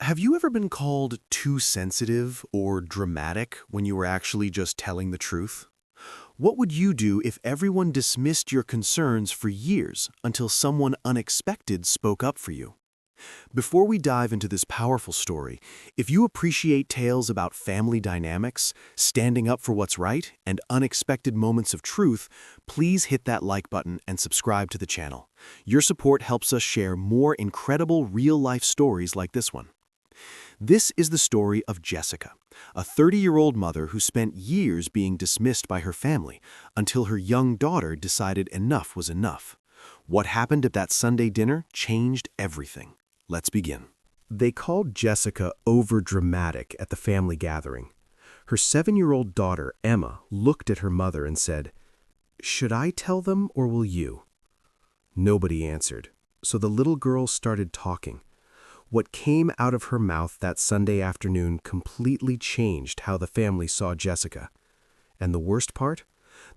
Have you ever been called too sensitive or dramatic when you were actually just telling the truth? What would you do if everyone dismissed your concerns for years until someone unexpected spoke up for you? Before we dive into this powerful story, if you appreciate tales about family dynamics, standing up for what's right, and unexpected moments of truth, please hit that like button and subscribe to the channel. Your support helps us share more incredible real-life stories like this one. This is the story of Jessica, a 30-year-old mother who spent years being dismissed by her family until her young daughter decided enough was enough. What happened at that Sunday dinner changed everything. Let's begin. They called Jessica overdramatic at the family gathering. Her 7-year-old daughter, Emma, looked at her mother and said, "Should I tell them or will you?" Nobody answered, so the little girl started talking. What came out of her mouth that Sunday afternoon completely changed how the family saw Jessica. And the worst part?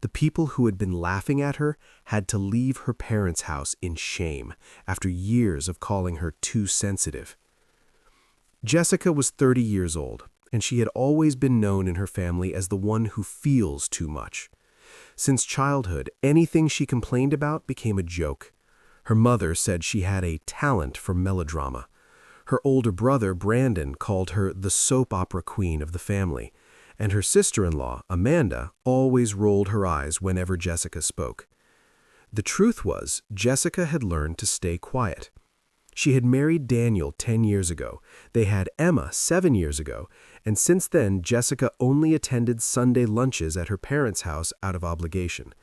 The people who had been laughing at her had to leave her parents' house in shame after years of calling her too sensitive. Jessica was 30 years old, and she had always been known in her family as the one who feels too much. Since childhood, anything she complained about became a joke. Her mother said she had a talent for melodrama. Her older brother, Brandon, called her the soap opera queen of the family, and her sister-in-law, Amanda, always rolled her eyes whenever Jessica spoke. The truth was, Jessica had learned to stay quiet. She had married Daniel 10 years ago, they had Emma 7 years ago, and since then Jessica only attended Sunday lunches at her parents' house out of obligation.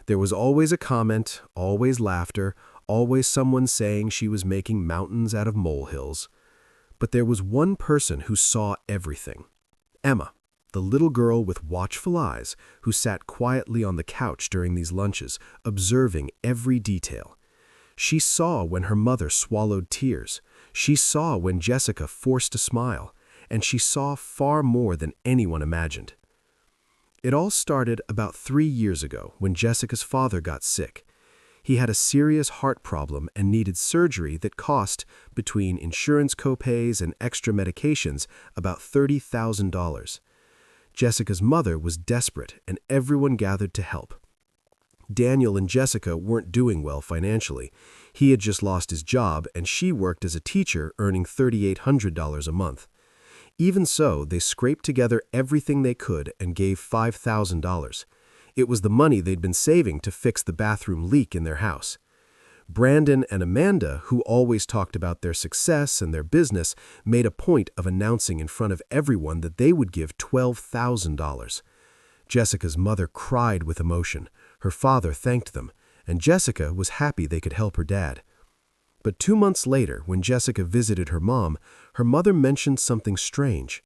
There was always a comment, always laughter, always someone saying she was making mountains out of molehills. But there was one person who saw everything. Emma, the little girl with watchful eyes who sat quietly on the couch during these lunches, observing every detail. She saw when her mother swallowed tears. She saw when Jessica forced a smile, and she saw far more than anyone imagined. It all started about 3 years ago when Jessica's father got sick. He had a serious heart problem and needed surgery that cost, between insurance copays and extra medications, about $30,000. Jessica's mother was desperate, and everyone gathered to help. Daniel and Jessica weren't doing well financially. He had just lost his job, and she worked as a teacher, earning $3,800 a month. Even so, they scraped together everything they could and gave $5,000. It was the money they'd been saving to fix the bathroom leak in their house. Brandon and Amanda, who always talked about their success and their business, made a point of announcing in front of everyone that they would give $12,000. Jessica's mother cried with emotion. Her father thanked them, and Jessica was happy they could help her dad. But 2 months later, when Jessica visited her mother mentioned something strange.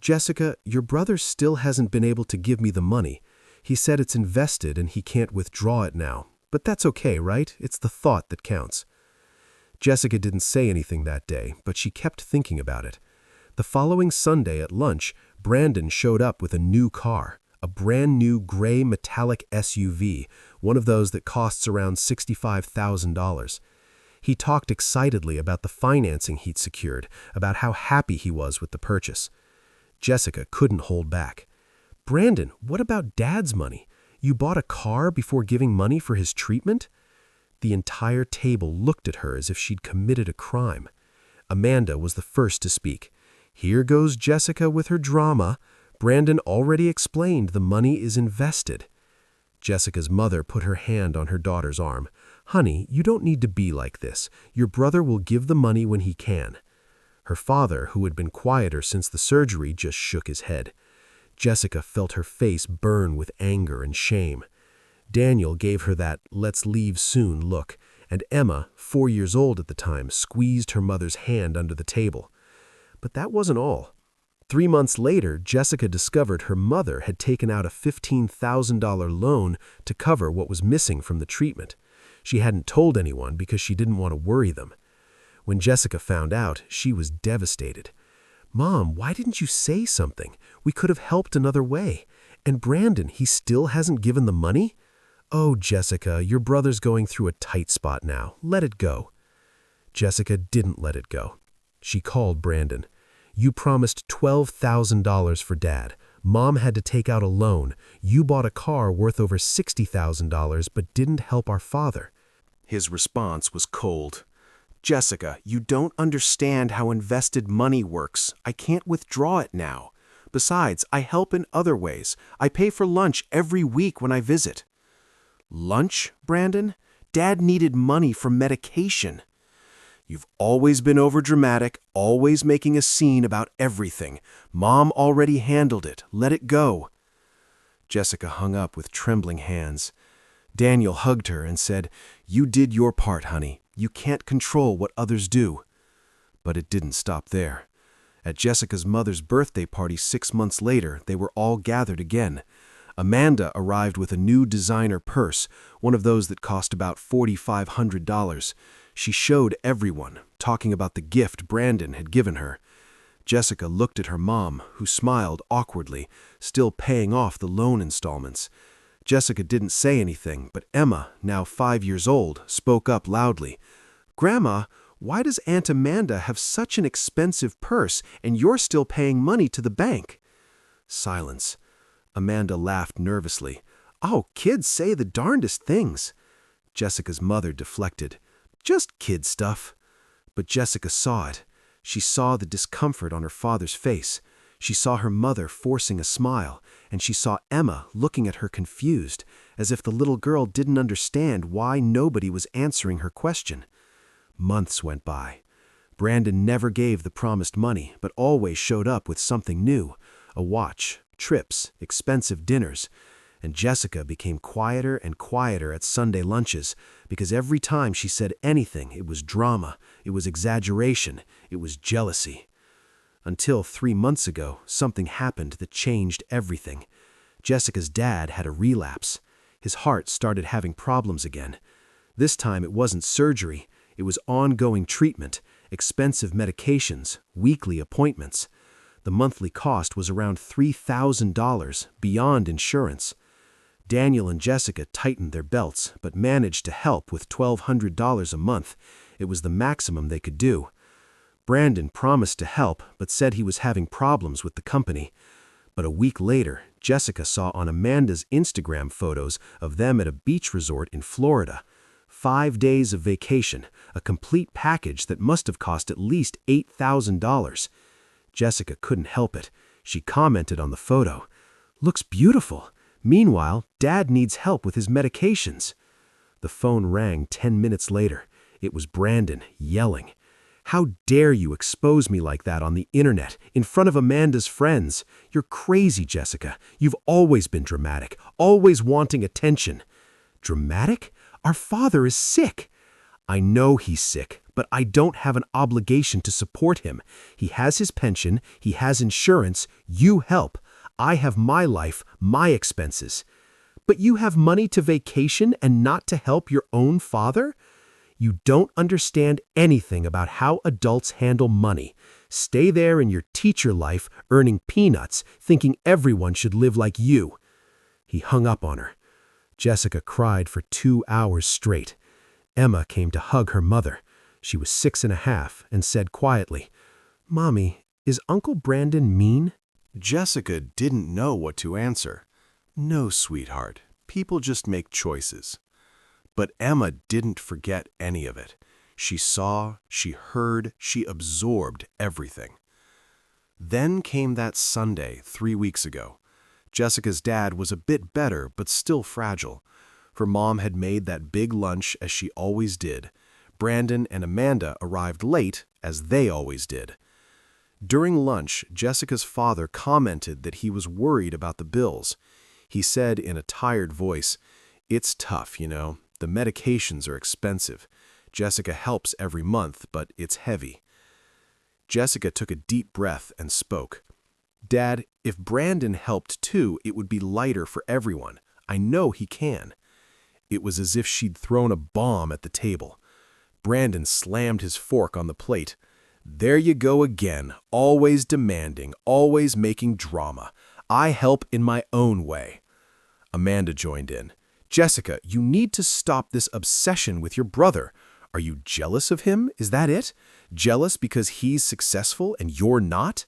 "Jessica, your brother still hasn't been able to give me the money. He said it's invested and he can't withdraw it now. But that's okay, right? It's the thought that counts." Jessica didn't say anything that day, but she kept thinking about it. The following Sunday at lunch, Brandon showed up with a new car, a brand new gray metallic SUV, one of those that costs around $65,000. He talked excitedly about the financing he'd secured, about how happy he was with the purchase. Jessica couldn't hold back. "Brandon, what about Dad's money? You bought a car before giving money for his treatment?" The entire table looked at her as if she'd committed a crime. Amanda was the first to speak. "Here goes Jessica with her drama. Brandon already explained the money is invested." Jessica's mother put her hand on her daughter's arm. "Honey, you don't need to be like this. Your brother will give the money when he can." Her father, who had been quieter since the surgery, just shook his head. Jessica felt her face burn with anger and shame. Daniel gave her that "let's leave soon" look, and Emma, 4 years old at the time, squeezed her mother's hand under the table. But that wasn't all. 3 months later, Jessica discovered her mother had taken out a $15,000 loan to cover what was missing from the treatment. She hadn't told anyone because she didn't want to worry them. When Jessica found out, she was devastated. "Mom, why didn't you say something? We could have helped another way. And Brandon, he still hasn't given the money?" "Oh, Jessica, your brother's going through a tight spot now. Let it go." Jessica didn't let it go. She called Brandon. "You promised $12,000 for Dad. Mom had to take out a loan. You bought a car worth over $60,000 but didn't help our father." His response was cold. "Jessica, you don't understand how invested money works. I can't withdraw it now. Besides, I help in other ways. I pay for lunch every week when I visit." "Lunch, Brandon? Dad needed money for medication." "You've always been overdramatic, always making a scene about everything. Mom already handled it. Let it go." Jessica hung up with trembling hands. Daniel hugged her and said, "You did your part, honey. You can't control what others do." But it didn't stop there. At Jessica's mother's birthday party 6 months later, they were all gathered again. Amanda arrived with a new designer purse, one of those that cost about $4,500. She showed everyone, talking about the gift Brandon had given her. Jessica looked at her mom, who smiled awkwardly, still paying off the loan installments. Jessica didn't say anything, but Emma, now 5 years old, spoke up loudly. "Grandma, why does Aunt Amanda have such an expensive purse and you're still paying money to the bank?" Silence. Amanda laughed nervously. "Oh, kids say the darndest things." Jessica's mother deflected. "Just kid stuff." But Jessica saw it. She saw the discomfort on her father's face. She saw her mother forcing a smile, and she saw Emma looking at her confused, as if the little girl didn't understand why nobody was answering her question. Months went by. Brandon never gave the promised money, but always showed up with something new: a watch, trips, expensive dinners. And Jessica became quieter and quieter at Sunday lunches, because every time she said anything, it was drama, it was exaggeration, it was jealousy. Until 3 months ago, something happened that changed everything. Jessica's dad had a relapse. His heart started having problems again. This time it wasn't surgery. It was ongoing treatment, expensive medications, weekly appointments. The monthly cost was around $3,000, beyond insurance. Daniel and Jessica tightened their belts, but managed to help with $1,200 a month. It was the maximum they could do. Brandon promised to help, but said he was having problems with the company. But a week later, Jessica saw on Amanda's Instagram photos of them at a beach resort in Florida. 5 days of vacation, a complete package that must have cost at least $8,000. Jessica couldn't help it. She commented on the photo. "Looks beautiful. Meanwhile, Dad needs help with his medications." The phone rang 10 minutes later. It was Brandon, yelling. "How dare you expose me like that on the internet, in front of Amanda's friends? You're crazy, Jessica. You've always been dramatic, always wanting attention." "Dramatic? Our father is sick." "I know he's sick, but I don't have an obligation to support him. He has his pension, he has insurance, you help. I have my life, my expenses." "But you have money to vacation and not to help your own father?" "You don't understand anything about how adults handle money. Stay there in your teacher life, earning peanuts, thinking everyone should live like you." He hung up on her. Jessica cried for 2 hours straight. Emma came to hug her mother. She was 6.5 and said quietly, "Mommy, is Uncle Brandon mean?" Jessica didn't know what to answer. "No, sweetheart. People just make choices." But Emma didn't forget any of it. She saw, she heard, she absorbed everything. Then came that Sunday 3 weeks ago. Jessica's dad was a bit better, but still fragile. Her mom had made that big lunch as she always did. Brandon and Amanda arrived late, as they always did. During lunch, Jessica's father commented that he was worried about the bills. He said in a tired voice, "It's tough, you know. The medications are expensive. Jessica helps every month, but it's heavy." Jessica took a deep breath and spoke. "Dad, if Brandon helped too, it would be lighter for everyone. I know he can." It was as if she'd thrown a bomb at the table. Brandon slammed his fork on the plate. "There you go again, always demanding, always making drama. I help in my own way." Amanda joined in. "Jessica, you need to stop this obsession with your brother. Are you jealous of him? Is that it? Jealous because he's successful and you're not?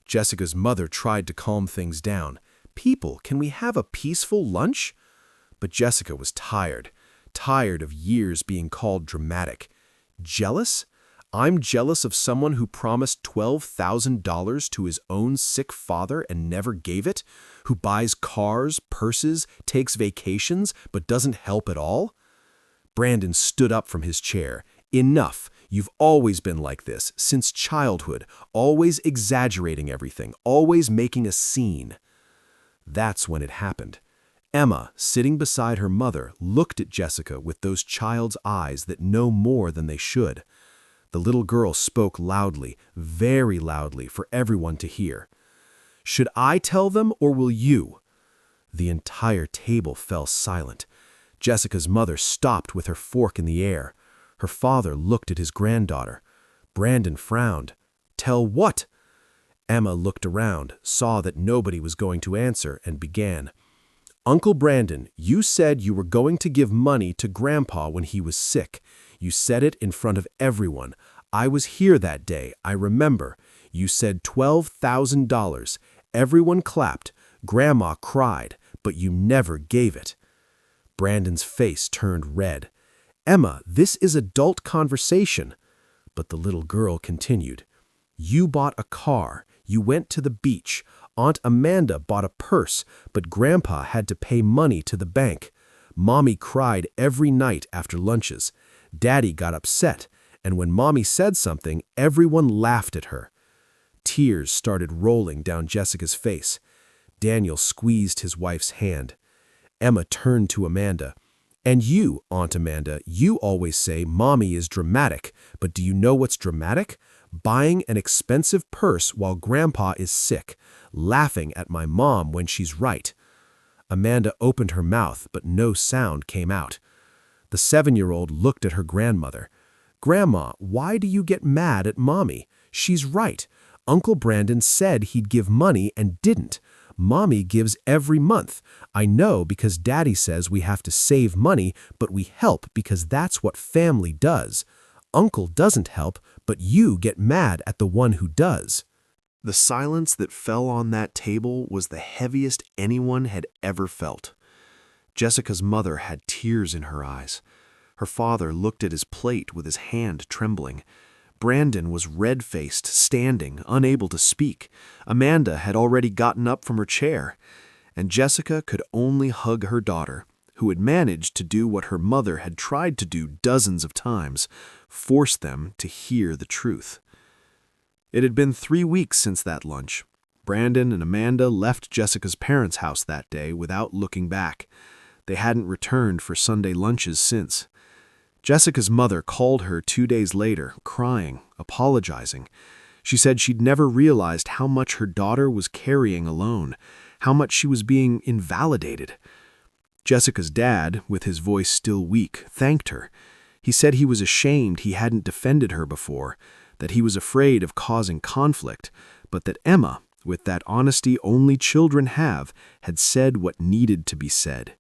Jessica's mother tried to calm things down. People, can we have a peaceful lunch? But Jessica was tired of years being called dramatic. Jealous? I'm jealous of someone who promised $12,000 to his own sick father and never gave it, who buys cars, purses, takes vacations, but doesn't help at all? Brandon stood up from his chair. Enough. You've always been like this, since childhood, always exaggerating everything, always making a scene. That's when it happened. Emma, sitting beside her mother, looked at Jessica with those child's eyes that know more than they should. The little girl spoke loudly, very loudly, for everyone to hear. Should I tell them, or will you? The entire table fell silent. Jessica's mother stopped with her fork in the air. Her father looked at his granddaughter. Brandon frowned. Tell what? Emma looked around, saw that nobody was going to answer, and began. Uncle Brandon, you said you were going to give money to Grandpa when he was sick. You said it in front of everyone. I was here that day, I remember. You said $12,000. Everyone clapped. Grandma cried, but you never gave it. Brandon's face turned red. Emma, this is adult conversation. But the little girl continued. You bought a car. You went to the beach. Aunt Amanda bought a purse, but Grandpa had to pay money to the bank. Mommy cried every night after lunches. Daddy got upset, and when Mommy said something, everyone laughed at her. Tears started rolling down Jessica's face. Daniel squeezed his wife's hand. Emma turned to Amanda. And you, Aunt Amanda, you always say Mommy is dramatic, but do you know what's dramatic? Buying an expensive purse while Grandpa is sick, laughing at my mom when she's right. Amanda opened her mouth, but no sound came out. The 7-year-old looked at her grandmother. Grandma, why do you get mad at Mommy? She's right. Uncle Brandon said he'd give money and didn't. Mommy gives every month. I know because Daddy says we have to save money, but we help because that's what family does. Uncle doesn't help, but you get mad at the one who does. The silence that fell on that table was the heaviest anyone had ever felt. Jessica's mother had tears in her eyes. Her father looked at his plate with his hand trembling. Brandon was red-faced, standing, unable to speak. Amanda had already gotten up from her chair. And Jessica could only hug her daughter, who had managed to do what her mother had tried to do dozens of times, force them to hear the truth. It had been 3 weeks since that lunch. Brandon and Amanda left Jessica's parents' house that day without looking back. They hadn't returned for Sunday lunches since. Jessica's mother called her 2 days later, crying, apologizing. She said she'd never realized how much her daughter was carrying alone, how much she was being invalidated. Jessica's dad, with his voice still weak, thanked her. He said he was ashamed he hadn't defended her before, that he was afraid of causing conflict, but that Emma, with that honesty only children have, had said what needed to be said.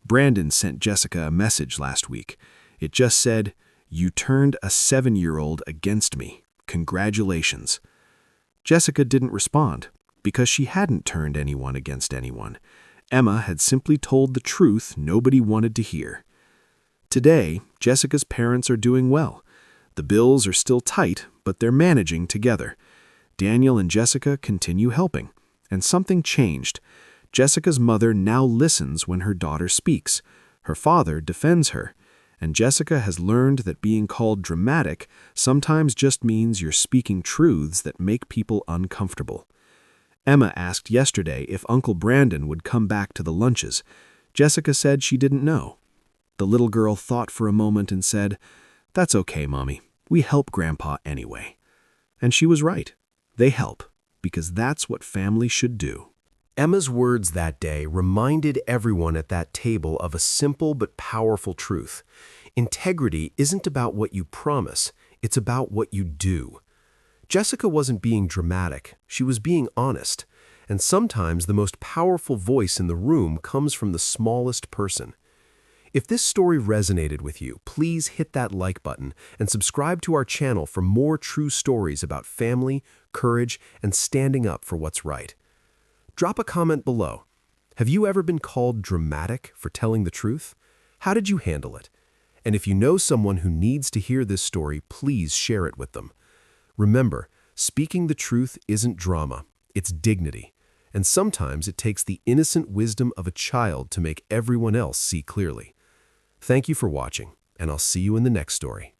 Brandon sent Jessica a message last week. It just said, "You turned a 7-year-old against me. Congratulations." Jessica didn't respond, because she hadn't turned anyone against anyone. Emma had simply told the truth nobody wanted to hear. Today, Jessica's parents are doing well. The bills are still tight, but they're managing together. Daniel and Jessica continue helping, and something changed. Jessica's mother now listens when her daughter speaks. Her father defends her. And Jessica has learned that being called dramatic sometimes just means you're speaking truths that make people uncomfortable. Emma asked yesterday if Uncle Brandon would come back to the lunches. Jessica said she didn't know. The little girl thought for a moment and said, "That's okay, Mommy. We help Grandpa anyway." And she was right. They help, because that's what family should do. Emma's words that day reminded everyone at that table of a simple but powerful truth. Integrity isn't about what you promise, it's about what you do. Jessica wasn't being dramatic, she was being honest. And sometimes the most powerful voice in the room comes from the smallest person. If this story resonated with you, please hit that like button and subscribe to our channel for more true stories about family, courage, and standing up for what's right. Drop a comment below. Have you ever been called dramatic for telling the truth? How did you handle it? And if you know someone who needs to hear this story, please share it with them. Remember, speaking the truth isn't drama, it's dignity. And sometimes it takes the innocent wisdom of a child to make everyone else see clearly. Thank you for watching, and I'll see you in the next story.